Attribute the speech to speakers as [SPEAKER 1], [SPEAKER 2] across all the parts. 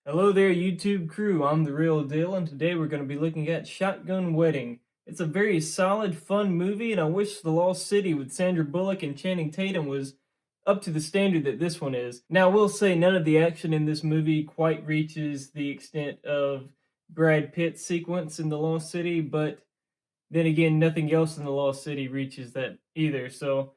[SPEAKER 1] Hello there, YouTube crew. I'm the real Dill, and today we're going to be looking at Shotgun Wedding. It's a very solid, fun movie, and I wish The Lost City with Sandra Bullock and Channing Tatum was up to the standard that this one is. Now, I will say none of the action in this movie quite reaches the extent of Brad Pitt's sequence in The Lost City, but then again, nothing else in The Lost City reaches that either. So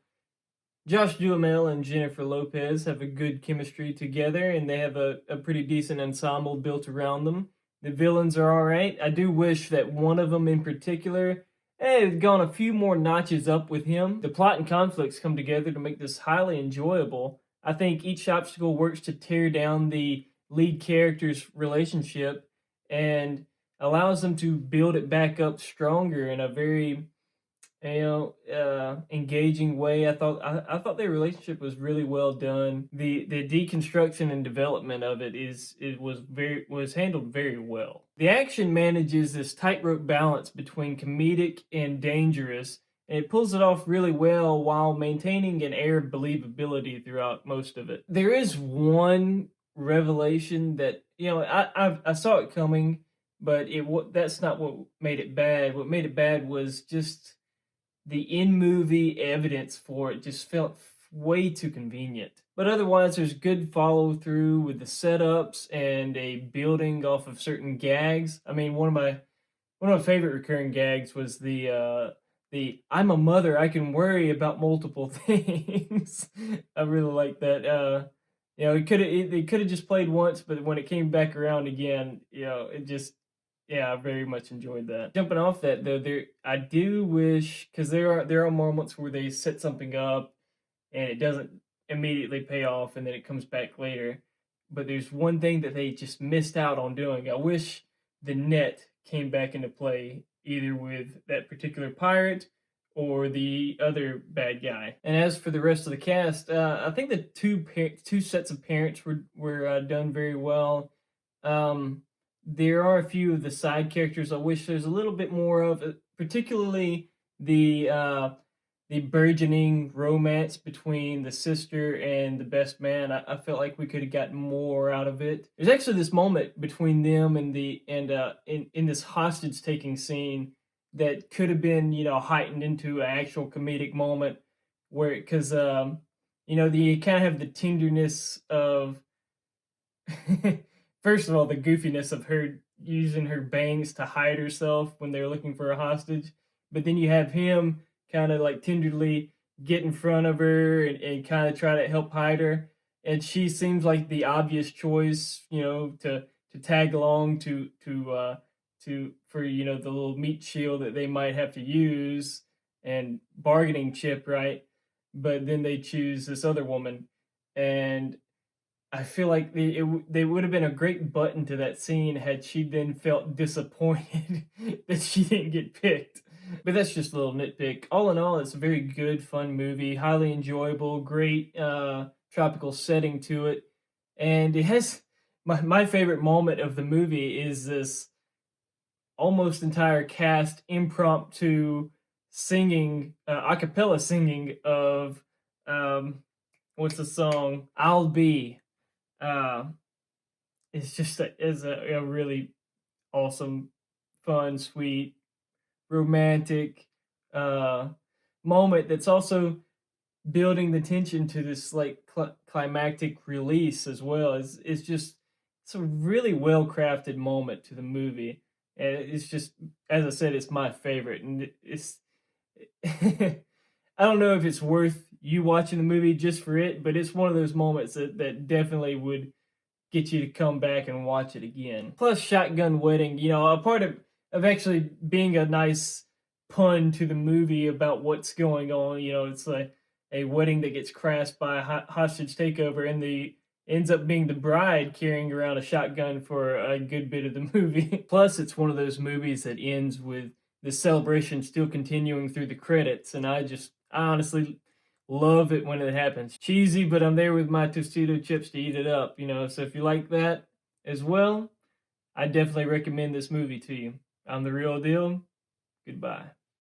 [SPEAKER 1] Josh Duhamel and Jennifer Lopez have a good chemistry together, and they have a pretty decent ensemble built around them. The villains are all right. I do wish that one of them in particular had gone a few more notches up with him. The plot and conflicts come together to make this highly enjoyable. I think each obstacle works to tear down the lead character's relationship and allows them to build it back up stronger in a very engaging way. I thought their relationship was really well done. The deconstruction and development of it was handled very well. The action manages this tightrope balance between comedic and dangerous, and it pulls it off really well while maintaining an air of believability throughout most of it. There is one revelation that I saw it coming, but that's not what made it bad. What made it bad was just the in-movie evidence for it just felt way too convenient. But otherwise, there's good follow-through with the setups and a building off of certain gags. I mean, one of my favorite recurring gags was the "I'm a mother, I can worry about multiple things." I really like that. It could have just played once, but when it came back around again, it just yeah, I very much enjoyed that. Jumping off that though, I do wish, because there are moments where they set something up and it doesn't immediately pay off, and then it comes back later. But there's one thing that they just missed out on doing. I wish the net came back into play, either with that particular pirate or the other bad guy. And as for the rest of the cast, I think the two sets of parents were done very well. Um, there are a few of the side characters I wish there's a little bit more of, particularly the burgeoning romance between the sister and the best man. I felt like we could have gotten more out of it. There's actually this moment between them and in this hostage taking scene that could have been heightened into an actual comedic moment, where because you kind of have the tenderness of first of all, the goofiness of her using her bangs to hide herself when they're looking for a hostage. But then you have him kind of like tenderly get in front of her and kind of try to help hide her. And she seems like the obvious choice, to tag along for the little meat shield that they might have to use and bargaining chip, right? But then they choose this other woman, and I feel like they would have been a great button to that scene had she then felt disappointed that she didn't get picked. But that's just a little nitpick. All in all, it's a very good, fun movie, highly enjoyable, great tropical setting to it. And it has my favorite moment of the movie is this almost entire cast impromptu singing, a cappella singing of what's the song? I'll Be. uh, it's just a really awesome, fun, sweet, romantic uh, moment that's also building the tension to this like climactic release as well. It's a really well crafted moment to the movie, and it's just, as I said, it's my favorite, and it's I don't know if it's worth you watching the movie just for it, but it's one of those moments that definitely would get you to come back and watch it again. Plus, Shotgun Wedding, a part of actually being a nice pun to the movie about what's going on. It's like a wedding that gets crashed by a hostage takeover, and the ends up being the bride carrying around a shotgun for a good bit of the movie. Plus, it's one of those movies that ends with the celebration still continuing through the credits, and I honestly love it when it happens. Cheesy, but I'm there with my Tostito chips to eat it up, so if you like that as well, I definitely recommend this movie to you. I'm the real deal. Goodbye.